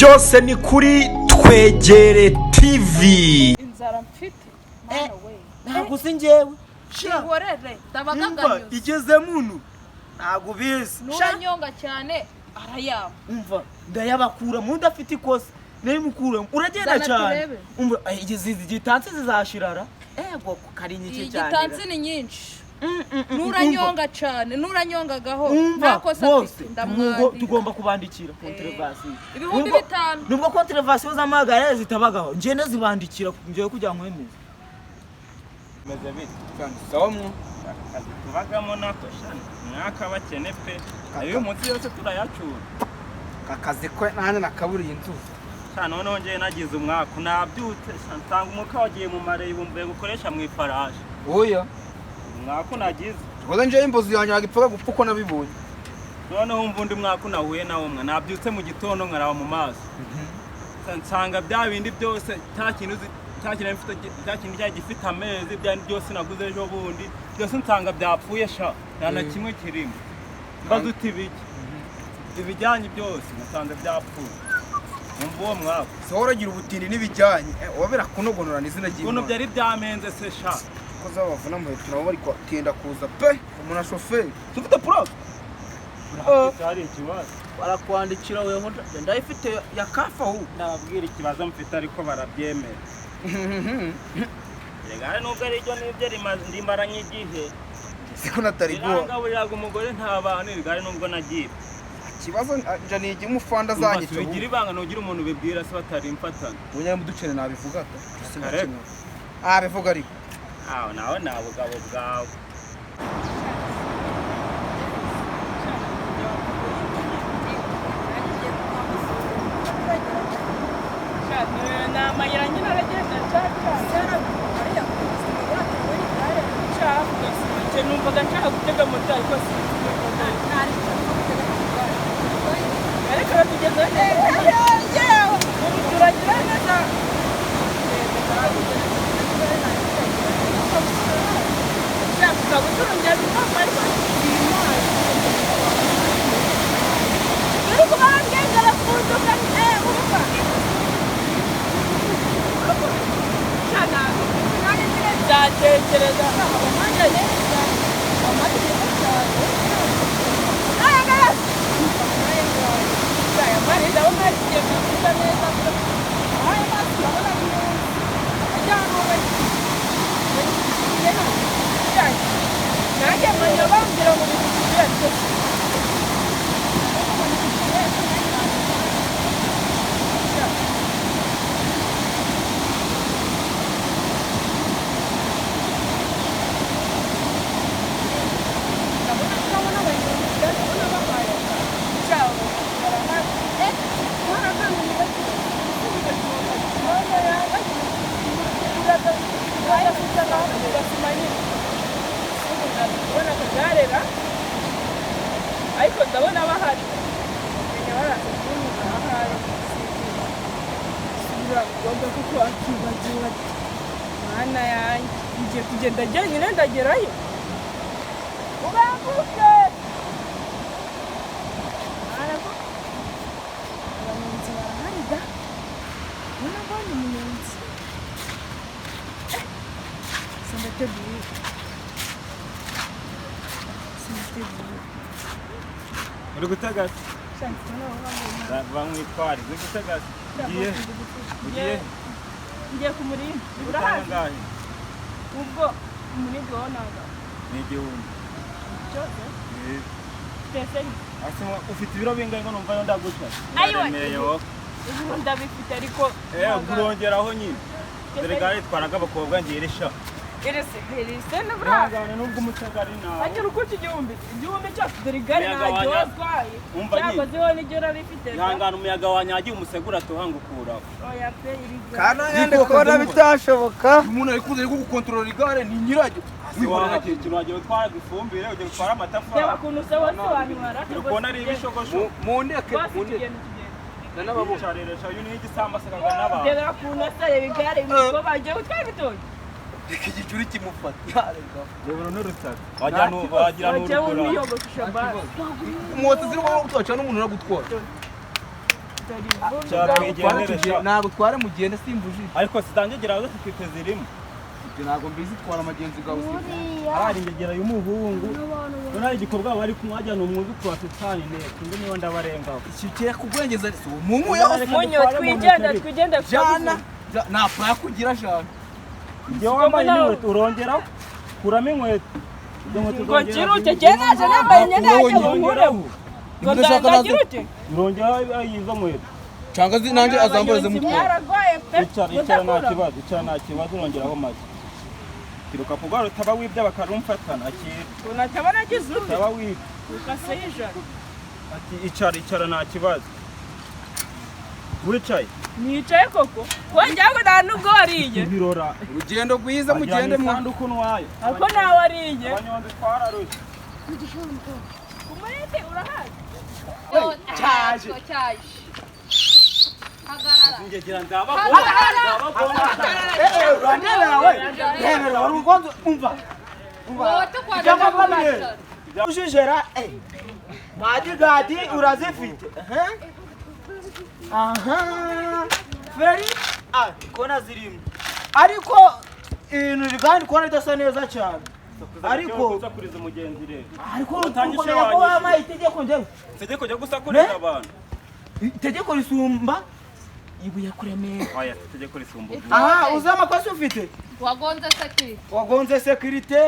byose ni kuri Twegere TV. Inzara mfite mwana we ntabwo uzi njyewe shingorere ndabagaganyuza igeze muntu ntabwo bizi nuranyonga cyane arayaba umva ndayabakura mu ndafite ikosa nemukura uragenda cyane umva igeze gitanze zizashirara ego kari nyinshi cyane igitanze ni nyinshi nuranyonga cyane nuranyongagaho ntakosa ndamwandi tugomba kubandikira controversy ibihumbi 5 nubwo controversy z'amagare zitabagaho nje nazibandikira ngiye kujya nkwemeza meze bite cyane somwe akazi tubagamo nako shana mwaka bakene pe ayo munsi yose turayacura kakazi ko nane nakaburiye inzu cyane noneho ngiye nagize umwaka nabyutse nsanga umuka wagiye mu mareyibumbe gukoresha mu ifaraje oya mwaka nagize ngoze nje imbozi yanjye agipfuka gupfa uko nabibonye noneho mvundi mwaka nahuye nawo mwe nabyutse mu gitondo nkaraba mu maso nsanga bya bindi byose cyakintu gifite amezi byandi byose naguze ejo bundi byose nsanga byapfuye sha nta kimwe kirimo mbaze uti biki ibijyanye byose nasanze byapfuye umva uwo mwaka sohoragira ubutindi n'ibijyanye wabera kunogonora n'izina ry'Imana kuno byari byamenze se sha koza bavuna mu hetu nabo bari kwatenda kuza pe umuntu shoferi tufite pro hari ikibazo barakwandikira weho ndayifite ya kafa hu nababwira ikibazo mfite ariko barabyemera Regare nubwo ari ryo nibyo ndimaranye igihe siko natari go ngaburiraga umugore ntabana rigare nubwo nagiye kibazo nje nigi umufanda zanye cyo bigira ibanga no gira umuntu bibwira se batari mfatana unyara muducene nabivuga ta bivuga ariko nawe nabugabo bwawe namayira nyine aragenda cyane numvaga nshaka gutega moto ariko ariko tugeze neza turagira neza nshaka guturungira inama ariko ariko barangengera kuzuka urumva nzatekereza amanya neza amanya cyane aya mari ndabona agiye kuza neza aya mari ndabona ajyana nanjye manya bambwira ngo bikugire ariko ndabona bahari ngombwa kuko akibagiwe mwana yanjye ngiye kugenda njyenyine ndagerayo ubanguke abanyonzi barahari da ubona mbonye umunyonzi sindateguye uri gutagasa bamwitwari uri gutagasa ngiye kumurinda urahazi ubwo umurinda wabonaga ni 1000 cyose teseni ufite ibiro bingahe ngo numva yo ndagutwa aremereye wowe ubu ndabifite ariko urongeraho nyine dore gare twaraga abakobwa ngiresha Irese n'ubra nubwo umucagari nawe agira ukuti igihumbi cyose dore gare ntajyozwaye cyakoze ho n'icyo rarifite ihangana umuyaga wanyagiye umusegura tuhangukuraho oya pe iriga kana yande kora bitashoboka umuntu ari kuza gukontrola igare ni nyirajyo siwana kintu wagiye utwara ifumbire ugiye gutwara amatafari cyaba kuntu se wose wanwara ukona ari ibishogosho mundeke nanababo chareresha yuni igisamba sakaga naba dega kuntu se ibigare ngo bagiye gutwara ibitoki ikigicuri kimufata rero n'urutaka wagira n'urukora umwotsi zirimo gutwaca n'umuntu uragutwara ntabwo tware mugende simbujije ariko sitangira zifite zirimo ntabwo mbizi twara amagenzi gawe ari ingegera y'umuhungu nari igikorwa bari kumwajyana umwuzu kwa Satani ne kandi niyo ndabarengaho ikikire kugwengeza mumu yaho munyo twigenda jana napfa kugira jana iyo wambaye inkweto urongeraho kuramo inkweto ngo kirute naje nambaye imyenda yanjye nkureho ngo ndagirute urongeraho izo nkweto cyangwa nanjye azamboreze mu yaragwaye pe icara nta kibazo urongeraho make kiruka kugwara utaba wibya bakarumfatana akira unatabona gizu utaba wibya ukaseyijana ati icara nta kibazo wicaye nicaye koko wajyago nta nubwo wariye birora urugendo rwiza mugende mwanduko nwayo ariko nawe wariye abanyonzi twararushye kumurete urahazi cyaje hagarara ingegera ndabagomba Rebera wari ugonze umva ujijera madigadi urazifite aha feri kona zirimo ariko ibintu bigandi kona idasa neza cyane ariko usakuriza umugenzi rero ariko utangisha ko wamaye itegeko njyewe itegeko ryo gusakuriza abantu itegeko risumba ibuye kuremera aya itegeko risumba aha uzi amakosa ufite wagonze security wagonze sekirite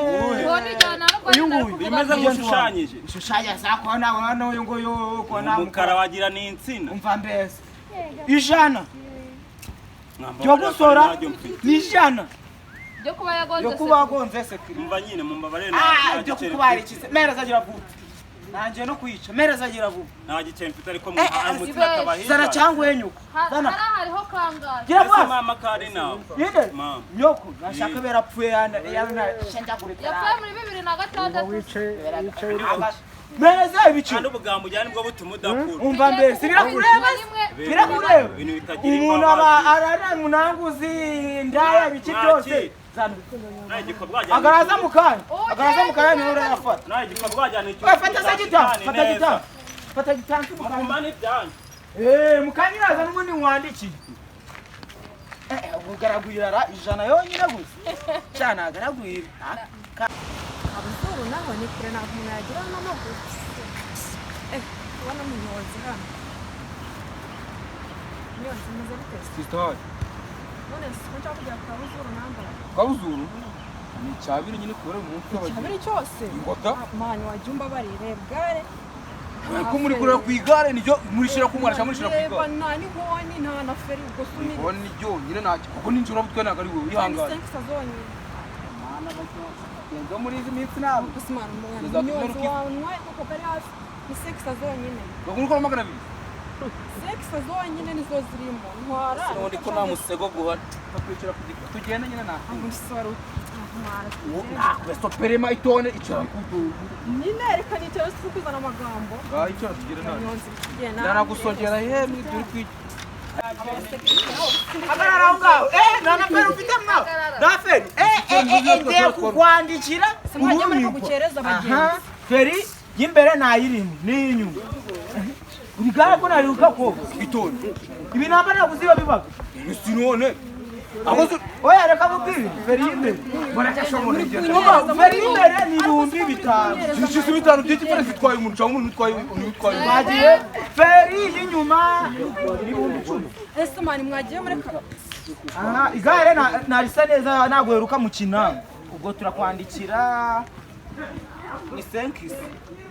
uyu nguyu bimeze nk'ushushanyije shushanya zako nawe uyu nguyu ko nawe umukara wagira ni insina umva mbese ijana ryo gusora ni ijana yo kuba wagonze sekirite umva nyine mu mbabare byo kukubarikiza mera zagira vuba nanjye no kwica mera zagira vuba nta gicembe mfite ariko mutima tabahiza zana cyangwa enyuka zana hariho kangahe gira ese vuba mama kari nawe yinde mama nyoko nashaka berapfuye yana shenjagurika yapfuye muri 2006 mera za ibici kandi ubugambo ujyana nibwo butuma udakura umva mbese birakureba birakureba ibintu bitagira umuntu aba arara munanguzi ndaya biki byose nta igikorwa wajyana agaraza mukanya niwe urayafata nta igikorwa wajyana icyo fata gitansi mukumbane ibyanyu mukanya iraza n'ubundi mwandikiye ugaragwirara ijana yonyine gusa cyane agaragwira abazuru naho ni kure ntabwo umuntu yagira n'amaguru ubona umunyonzi hano umunyonzi meze biteze Sister none si nshaka kujya kwa buzuru nambara Kabuzuru ni cyabiri nyine kubera umuntu cyabiri cyose ingota mani wajya umbabarire bware ko muri kurera ku igare nijyo murishira kumwana cyangwa murishira ku igare nta ni honi nta na feri ubwo sumire honi nijyo nyine ntacyo kuko ninjura butwe ntago ari wowe ihangana sense zonyine mana bagenzo muri izi minsi nabo gusimana umunyonzi wawe kuko kari hafi ni sex zonyine bagura ko magana abiri sex zonyine nizo zirimo ntwara ubundi ko nta musego guhana bakwicara ku giti tugenda nyine nta amusoro Perema itone icara kudu nyine reka nicyo kuzana amagambo ga icara tugere nta nyonzi kugenda naragusongera yemwe turi kwica agarara aho ngaho nana feri ufite mwaho na feri ngiye kukwandikira mwajya muri kugukereza abagenzi feri y'imbere ntayirimo n'inyuma urigara ko nariruka ko itone ibi namba ntabwo uziba bibaga sinone oya reka mubwire feri y'imbere baracyashobora feri y'imbere ni 5,000 Sisi bitanu by'iki fere zitwaye umuntu cyangwa umuntu utwaye bagiye feri y'inyuma ni 10,000 ese mani mwagiye muri aha igare narisa neza naguheruka mu kinama ubwo turakwandikira ni senkisi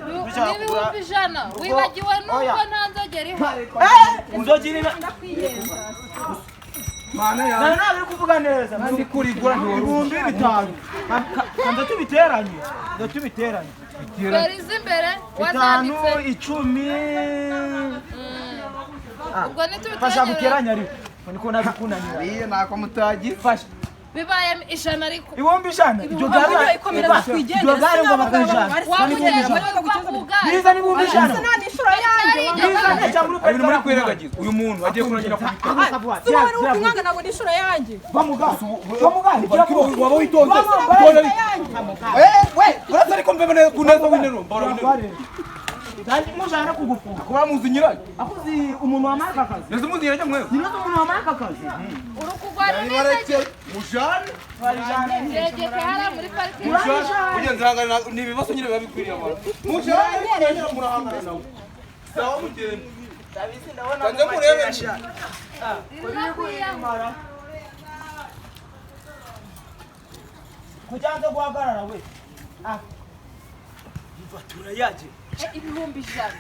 n'ibihumbi ijana wibagiwe n'ubwo nta nzogera ihari inzogera mana ya nari nabiri kuvuga neza ndi kurigura ibihumbi 5 kanza tubiteranye feri z'imbere 5 wazanditse 10 ubwo fasha ntitubiteranye guteranya ariko niko nabikunanira iyo nako mutagize fasha bibaye ijana ariko ibihumbi ijana iryo gare ikomereza kwigendera iryo gare ngo bakajana niza n'ibihumbi ijana nishura yanjye ari muri kwirengagiza uyu muntu agiye kurangira ku bitaro subona ukumwanga nabo nishura yanjye bamuga waba witonze we urasa ariko mbebe kuneza winero mbora winero kandi mujana kugufunga kuba muzi nyirayo akuzi umuntu wamaye aka kazi neza muzi nyirayo mwe nibaza umuntu wamaye aka kazi urukugwana bareke mujane yegeke hara muri parike ugenze hangana ni ibibazo nyine biba bikwiriye abantu mujane murahangana nawe sawa mugende ndabizi ndabona kanze murebe kujanze guhagarara we ivatura yaje ibihumbi 100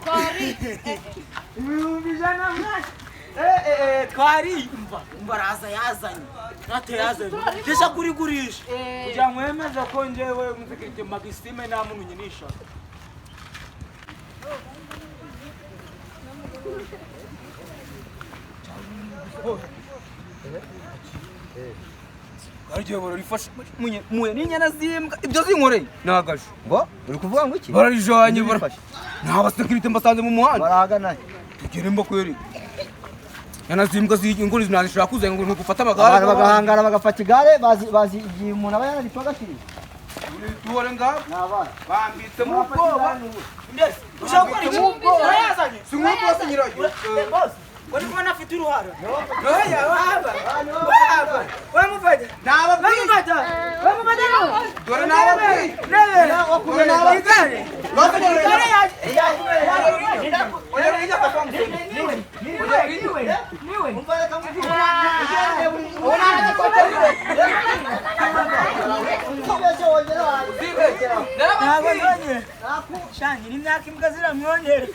twari ibihumbi 100 mwaje twari umva araza yazanye nate yazanye desha kurigurisha kugira ngo wemeze ko njyewe muzikirike magisime nta muntu nyinisha Aryo barifasha muye n'inyana zimbwa ibyo zinkoreye nagaje ngo uri kuvuga ngo iki bararijanye nta basekirite mbasanze mu muhanda barahagana tugere mba kweri nyana zimbwa z'inguri zinazishaka kuzenga ngo ntugufata abantu amagare bagahangara bagafata igare bazi igihe umuntu aba yanaripagashiriye tuwore ngabo n'abana bambitse mu bwoba ndese ushaka gukora iki yazanye si nk'uko wose nyirayo boss wari kubona afite uruhara oya baba wamufanya nababwira wamufanya dore nababwira rebera dore nababwira igare yaje oya rijya kafangu niwe umvareka muvuga ntabwo nongera shani n'imyaka imbwa ziramwongera